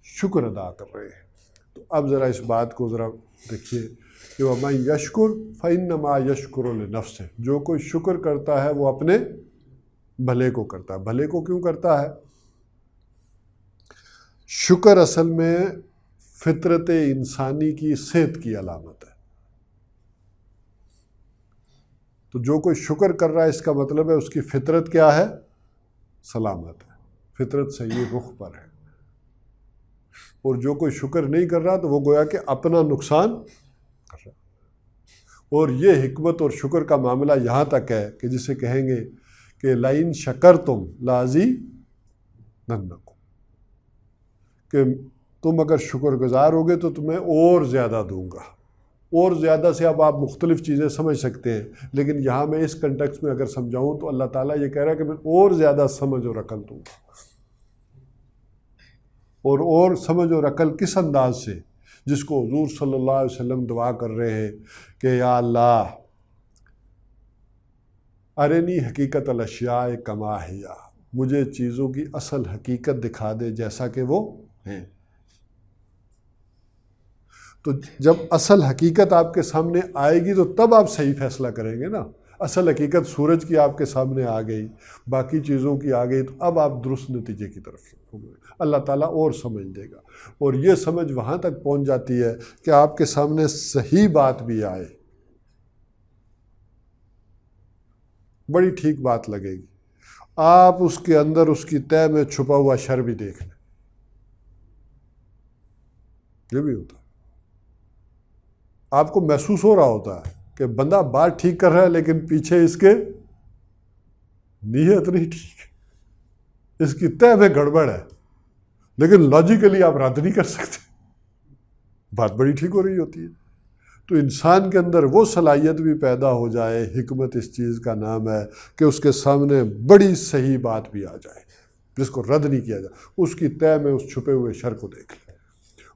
شکر ادا کر رہے ہیں۔ تو اب ذرا اس بات کو ذرا دیکھیے کہ وَمَن یشکر فَإِنَّمَا یشکر لنفسہ، جو کوئی شکر کرتا ہے وہ اپنے بھلے کو کرتا ہے۔ بھلے کو کیوں کرتا ہے؟ شکر اصل میں فطرت انسانی کی صحت کی علامت ہے۔ تو جو کوئی شکر کر رہا ہے اس کا مطلب ہے اس کی فطرت کیا ہے؟ سلامت ہے، فطرت صحیح رخ پر ہے۔ اور جو کوئی شکر نہیں کر رہا تو وہ گویا کہ اپنا نقصان کر رہا۔ اور یہ حکمت اور شکر کا معاملہ یہاں تک ہے کہ جسے کہیں گے کہ لَئِن شَكَرْتُمْ لَأَزِيدَنَّكُمْ، کہ تم اگر شکر گزار ہوگے تو تمہیں اور زیادہ دوں گا۔ اور زیادہ سے اب آپ مختلف چیزیں سمجھ سکتے ہیں، لیکن یہاں میں اس کنٹیکسٹ میں اگر سمجھاؤں تو اللہ تعالیٰ یہ کہہ رہا ہے کہ میں اور زیادہ سمجھ اور عقل دوں گا۔ اور سمجھ اور عقل کس انداز سے؟ جس کو حضور صلی اللہ علیہ وسلم دعا کر رہے ہیں کہ یا اللہ ارنی حقیقت الاشیاء کما ہی، مجھے چیزوں کی اصل حقیقت دکھا دے جیسا کہ وہ ہیں۔ تو جب اصل حقیقت آپ کے سامنے آئے گی تو تب آپ صحیح فیصلہ کریں گے نا۔ اصل حقیقت سورج کی آپ کے سامنے آ گئی، باقی چیزوں کی آ گئی، تو اب آپ درست نتیجے کی طرف ہوں گے۔ اللہ تعالیٰ اور سمجھ دے گا، اور یہ سمجھ وہاں تک پہنچ جاتی ہے کہ آپ کے سامنے صحیح بات بھی آئے، بڑی ٹھیک بات لگے گی، آپ اس کے اندر اس کی تہہ میں چھپا ہوا شر بھی دیکھ لیں۔ یہ بھی ہوتا ہے، آپ کو محسوس ہو رہا ہوتا ہے کہ بندہ بات ٹھیک کر رہا ہے لیکن پیچھے اس کے نیت نہیں ٹھیک، اس کی تہہ میں گڑبڑ ہے، لیکن لاجیکلی آپ رد نہیں کر سکتے، بات بڑی ٹھیک ہو رہی ہوتی ہے۔ تو انسان کے اندر وہ صلاحیت بھی پیدا ہو جائے، حکمت اس چیز کا نام ہے کہ اس کے سامنے بڑی صحیح بات بھی آ جائے جس کو رد نہیں کیا جائے، اس کی تہہ میں اس چھپے ہوئے شر کو دیکھ لے،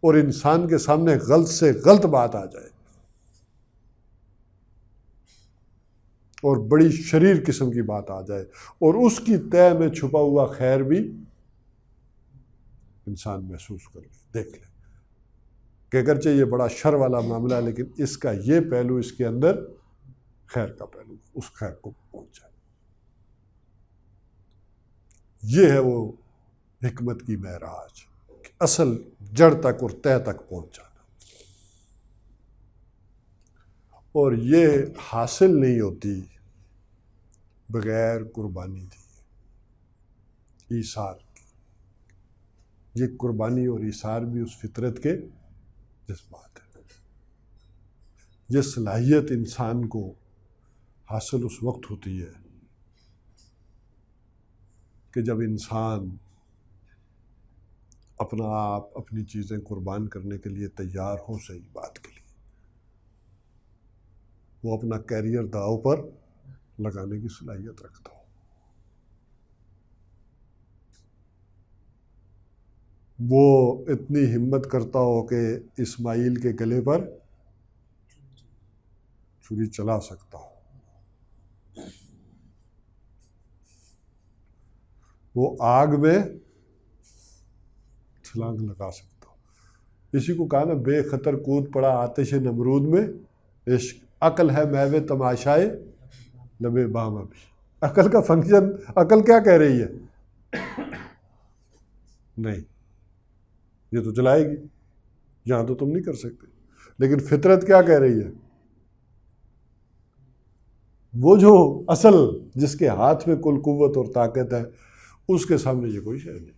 اور انسان کے سامنے غلط سے غلط بات آ جائے اور بڑی شریر قسم کی بات آ جائے، اور اس کی تہہ میں چھپا ہوا خیر بھی انسان محسوس کر لے، دیکھ لے کہ اگرچہ یہ بڑا شر والا معاملہ ہے لیکن اس کا یہ پہلو اس کے اندر خیر کا پہلو، اس خیر کو پہنچ جائے۔ یہ ہے وہ حکمت کی معراج، اصل جڑ تک اور تہہ تک پہنچ جانا۔ اور یہ حاصل نہیں ہوتی بغیر قربانی دی، ایثار کی۔ یہ قربانی اور ایثار بھی اس فطرت کے جذبات ہے۔ یہ صلاحیت انسان کو حاصل اس وقت ہوتی ہے کہ جب انسان اپنا آپ اپنی چیزیں قربان کرنے کے لیے تیار ہوں صحیح بات کے لیے، وہ اپنا کیریئر داؤ پر لگانے کی صلاحیت رکھتا ہو۔ وہ اتنی ہمت کرتا ہو کہ اسماعیل کے گلے پر چھری چلا سکتا ہو، وہ آگ میں چھلانگ لگا سکتا ہو۔ اسی کو کہا نا بے خطر کود پڑا آتش نمرود میں، عشق عقل ہے محو تماشائے لبے بام ابھی۔ عقل کا فنکشن، عقل کیا کہہ رہی ہے؟ نہیں، یہ تو چلائے گی، یہاں تو تم نہیں کر سکتے۔ لیکن فطرت کیا کہہ رہی ہے؟ وہ جو اصل جس کے ہاتھ میں کل قوت اور طاقت ہے، اس کے سامنے یہ کوئی شے نہیں۔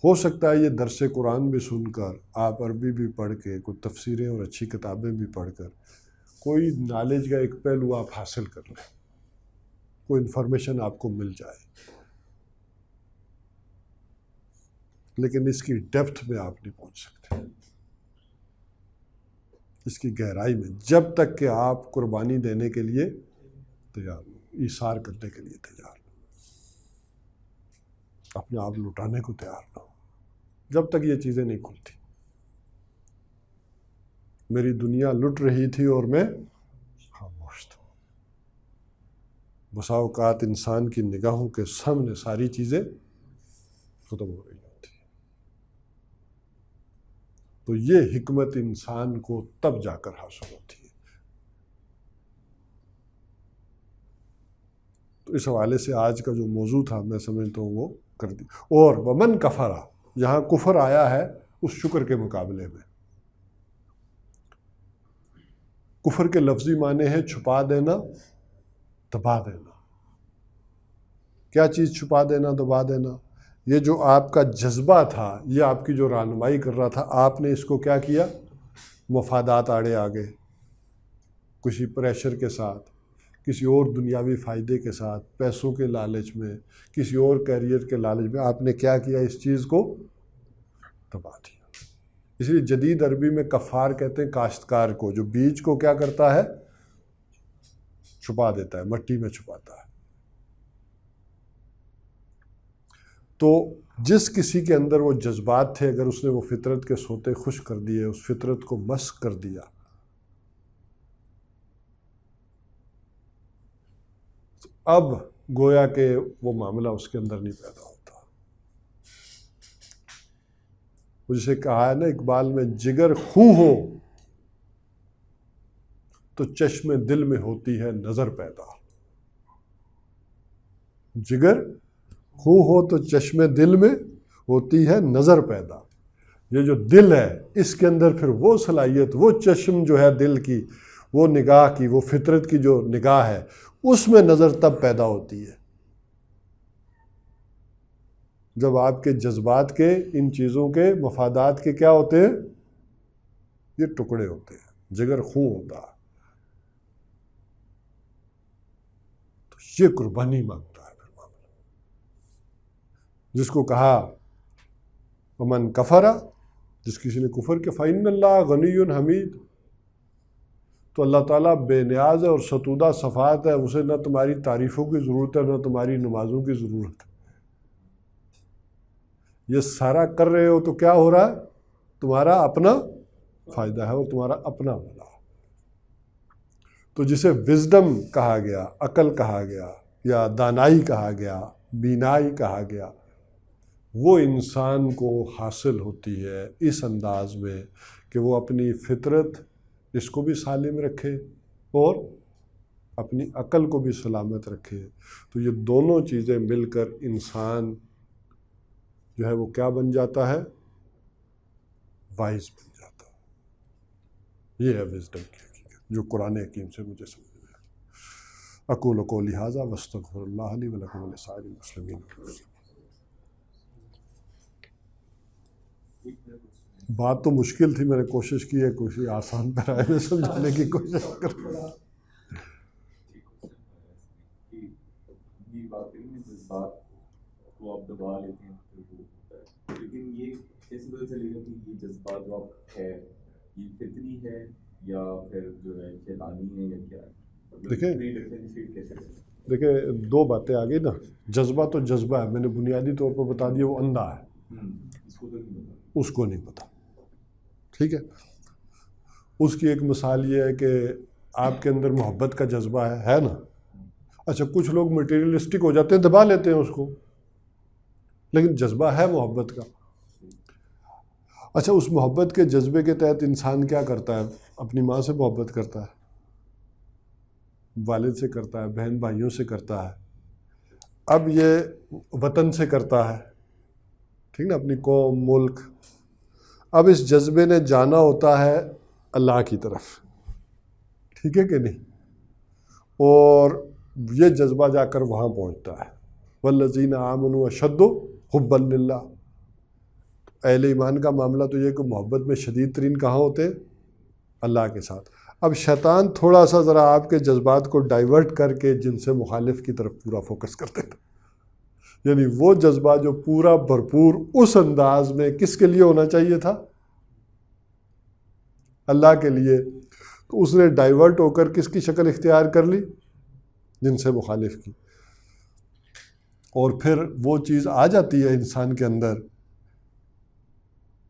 ہو سکتا ہے یہ درس قرآن بھی سن کر، آپ عربی بھی پڑھ کے، کوئی تفسیریں اور اچھی کتابیں بھی پڑھ کر کوئی نالج کا ایک پہلو آپ حاصل کر لیں، کوئی انفارمیشن آپ کو مل جائے، لیکن اس کی ڈیپتھ میں آپ نہیں پہنچ سکتے، اس کی گہرائی میں، جب تک کہ آپ قربانی دینے کے لیے تیار ہو، ایثار کرنے کے لیے تیار ہو، اپنے آپ لٹانے کو تیار نہ ہو، جب تک یہ چیزیں نہیں کھلتی۔ میری دنیا لٹ رہی تھی اور میں خاموش تھا۔ بسا اوقات انسان کی نگاہوں کے سامنے ساری چیزیں ختم ہو رہی ہوتی ہیں، تو یہ حکمت انسان کو تب جا کر حاصل ہوتی ہے۔ تو اس حوالے سے آج کا جو موضوع تھا میں سمجھتا ہوں وہ کر دی۔ اور ومن کفر، جہاں کفر آیا ہے اس شکر کے مقابلے میں، کفر کے لفظی معنی ہے چھپا دینا، دبا دینا۔ کیا چیز چھپا دینا، دبا دینا؟ یہ جو آپ کا جذبہ تھا، یہ آپ کی جو رہنمائی کر رہا تھا، آپ نے اس کو کیا کیا؟ مفادات آڑے آگے، کسی پریشر کے ساتھ، کسی اور دنیاوی فائدے کے ساتھ، پیسوں کے لالچ میں، کسی اور کیریئر کے لالچ میں، آپ نے کیا کیا؟ اس چیز کو دبا دیا۔ اس لیے جدید عربی میں کفار کہتے ہیں کاشتکار کو، جو بیج کو کیا کرتا ہے؟ چھپا دیتا ہے، مٹی میں چھپاتا ہے۔ تو جس کسی کے اندر وہ جذبات تھے، اگر اس نے وہ فطرت کے سوتے خوش کر دیے، اس فطرت کو مسخ کر دیا، تو اب گویا کہ وہ معاملہ اس کے اندر نہیں پیدا ہوتا۔ جسے کہا ہے نا اقبال میں، جگر خوں ہو تو چشم دل میں ہوتی ہے نظر پیدا۔ جگر خوں ہو تو چشم دل میں ہوتی ہے نظر پیدا۔ یہ جو دل ہے، اس کے اندر پھر وہ صلاحیت، وہ چشم جو ہے دل کی، وہ نگاہ کی، وہ فطرت کی جو نگاہ ہے، اس میں نظر تب پیدا ہوتی ہے جب آپ کے جذبات کے، ان چیزوں کے، مفادات کے کیا ہوتے ہیں؟ یہ ٹکڑے ہوتے ہیں، جگر خوں ہوتا ہے۔ تو یہ قربانی مانگتا ہے پھر معاملہ، جس کو کہا ومن کفر، جس کسی نے کفر کے، فإن اللہ غنی حمید، تو اللہ تعالیٰ بے نیاز ہے اور ستودہ صفات ہے، اسے نہ تمہاری تعریفوں کی ضرورت ہے، نہ تمہاری نمازوں کی ضرورت ہے۔ یہ سارا کر رہے ہو تو کیا ہو رہا ہے؟ تمہارا اپنا فائدہ ہے اور تمہارا اپنا بھلا۔ تو جسے وزڈم کہا گیا، عقل کہا گیا، یا دانائی کہا گیا، بینائی کہا گیا، وہ انسان کو حاصل ہوتی ہے اس انداز میں کہ وہ اپنی فطرت اس کو بھی سالم رکھے اور اپنی عقل کو بھی سلامت رکھے۔ تو یہ دونوں چیزیں مل کر انسان جو ہے وہ کیا بن جاتا ہے؟ وائز بن جاتا ہے۔ یہ ہے وزڈم کی حقیقت جو قرآن حکیم سے مجھے سمجھ میں آیا۔ اقول قولی ھذا واستغفر اللہ لی ولکم ولسائر المسلمین۔ بات تو مشکل تھی، میں نے کوشش کی ہے کوئی آسان پیرائے میں سمجھانے کی کوشش کر۔ وہ آپ دبا لیتے ہیں پھر وہ ہوتا ہے. لیکن یہ اس وجہ سے لے کہ یہ جذبات جو آپ ہے یہ فطری ہے یا پھر جو ہے شیطانی ہے یا کیا ہے؟ دیکھیں دو باتیں آ گئی نا. جذبہ تو جذبہ ہے، میں نے بنیادی طور پر بتا دیا وہ اندھا ہے، اس کو نہیں پتا. ٹھیک ہے، اس کی ایک مثال یہ ہے کہ آپ کے اندر محبت کا جذبہ ہے نا. اچھا کچھ لوگ مٹیریلسٹک ہو جاتے ہیں، دبا لیتے ہیں اس کو، لیکن جذبہ ہے محبت کا. اچھا اس محبت کے جذبے کے تحت انسان کیا کرتا ہے؟ اپنی ماں سے محبت کرتا ہے، والد سے کرتا ہے، بہن بھائیوں سے کرتا ہے، اب یہ وطن سے کرتا ہے، ٹھیک نا، اپنی قوم ملک. اب اس جذبے نے جانا ہوتا ہے اللہ کی طرف، ٹھیک ہے کہ نہیں، اور یہ جذبہ جا کر وہاں پہنچتا ہے. والذین آمنوا اشد حبا للہ. اہل ایمان کا معاملہ تو یہ کہ محبت میں شدید ترین کہاں ہوتے ہیں؟ اللہ کے ساتھ. اب شیطان تھوڑا سا ذرا آپ کے جذبات کو ڈائیورٹ کر کے جن سے مخالف کی طرف پورا فوکس کرتے تھے. یعنی وہ جذبہ جو پورا بھرپور اس انداز میں کس کے لیے ہونا چاہیے تھا؟ اللہ کے لیے. تو اس نے ڈائیورٹ ہو کر کس کی شکل اختیار کر لی؟ جن سے مخالف کی. اور پھر وہ چیز آ جاتی ہے انسان کے اندر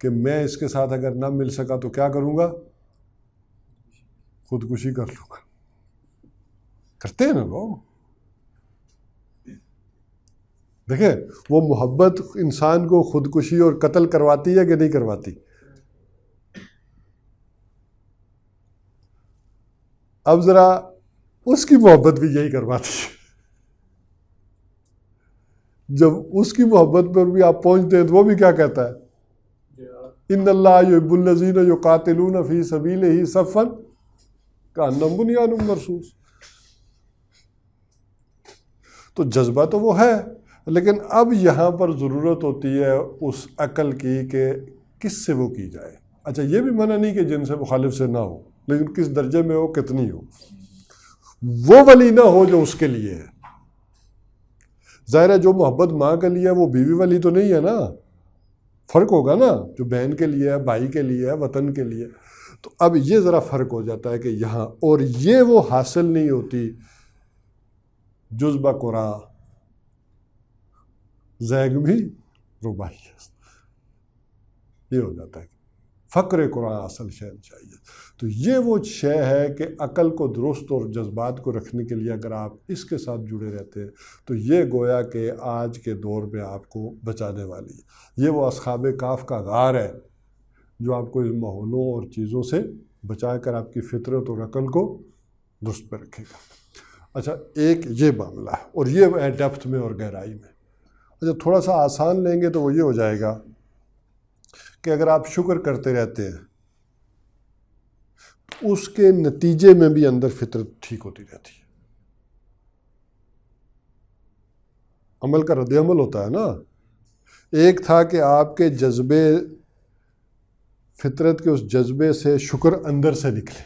کہ میں اس کے ساتھ اگر نہ مل سکا تو کیا کروں گا؟ خودکشی کر لوں گا. کرتے ہیں نا لوگ. دیکھیں وہ محبت انسان کو خودکشی اور قتل کرواتی ہے کہ نہیں کرواتی؟ اب ذرا اس کی محبت بھی یہی کرواتی ہے. جب اس کی محبت پر بھی آپ پہنچتے ہیں تو وہ بھی کیا کہتا ہے؟ ان اللہ یحب الذین یقاتلون فی سبیلہ صفا کأنہم بنیان مرصوص. تو جذبہ تو وہ ہے، لیکن اب یہاں پر ضرورت ہوتی ہے اس عقل کی کہ کس سے وہ کی جائے. اچھا یہ بھی منع نہیں کہ جن سے مخالف سے نہ ہو، لیکن کس درجے میں ہو، کتنی ہو. وہ ولی نہ ہو جو اس کے لیے ہے. ظاہر ہے جو محبت ماں کے لیے ہے وہ بیوی والی تو نہیں ہے نا. فرق ہوگا نا، جو بہن کے لیے ہے، بھائی کے لیے ہے، وطن کے لیے. تو اب یہ ذرا فرق ہو جاتا ہے کہ یہاں، اور یہ وہ حاصل نہیں ہوتی جذبہ قرآن زیگ بھی ربائی. یہ ہو جاتا ہے فقر قرآن اصل شے چاہیے. تو یہ وہ شے ہے کہ عقل کو درست اور جذبات کو رکھنے کے لیے اگر آپ اس کے ساتھ جڑے رہتے ہیں تو یہ گویا کہ آج کے دور میں آپ کو بچانے والی ہے. یہ وہ اصحاب کہف کا غار ہے جو آپ کو اس ماحولوں اور چیزوں سے بچا کر آپ کی فطرت اور عقل کو درست پہ رکھے گا. اچھا ایک یہ معاملہ ہے، اور یہ ہے ڈیپتھ میں اور گہرائی میں. اچھا تھوڑا سا آسان لیں گے تو وہ یہ ہو جائے گا کہ اگر آپ شکر کرتے رہتے ہیں اس کے نتیجے میں بھی اندر فطرت ٹھیک ہوتی رہتی ہے. عمل کا رد عمل ہوتا ہے نا. ایک تھا کہ آپ کے جذبے، فطرت کے اس جذبے سے شکر اندر سے نکلے،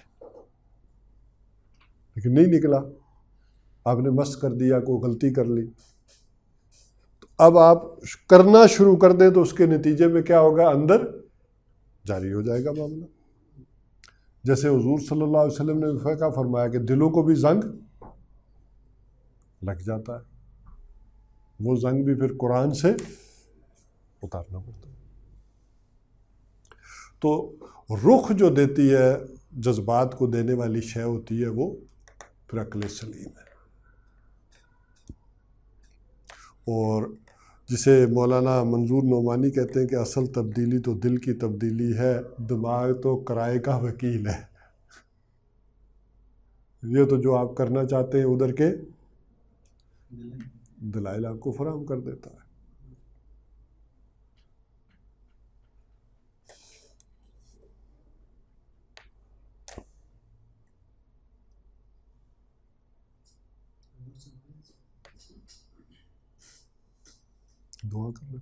لیکن نہیں نکلا. آپ نے مس کر دیا، کوئی غلطی کر لی. تو اب آپ کرنا شروع کر دیں تو اس کے نتیجے میں کیا ہوگا؟ اندر جاری ہو جائے گا معاملہ. جیسے حضور صلی اللہ علیہ وسلم نے فقہ فرمایا کہ دلوں کو بھی زنگ لگ جاتا ہے. وہ زنگ بھی پھر قرآن سے اتارنا پڑتا ہے. تو رخ جو دیتی ہے، جذبات کو دینے والی شے ہوتی ہے وہ پھر عقل سلیم ہے. اور جسے مولانا منظور نعمانی کہتے ہیں کہ اصل تبدیلی تو دل کی تبدیلی ہے، دماغ تو کرائے کا وکیل ہے. یہ تو جو آپ کرنا چاہتے ہیں ادھر کے دلائل آپ کو فراہم کر دیتا ہے. دعا کر لیں.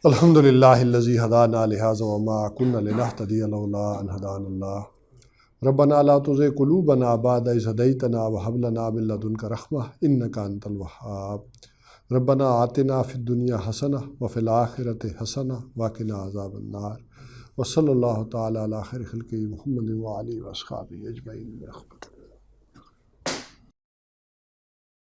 الحمد للہ الذی ہدانا لہذا وما کنا لنہتدی لولا ان ہدانا اللہ ربنا لا تزغ قلوبنا بعد اذ ہدیتنا وہب لنا من لدنک رحمہ انک انت الوہاب. ربنا آتنا فی الدنیا حسنہ وفی الآخرۃ حسنہ وقنا عذاب النار وصلی اللہ تعالی علی خیر خلقہ محمد وآلہ وصحبہ اجمعین برحمتہ۔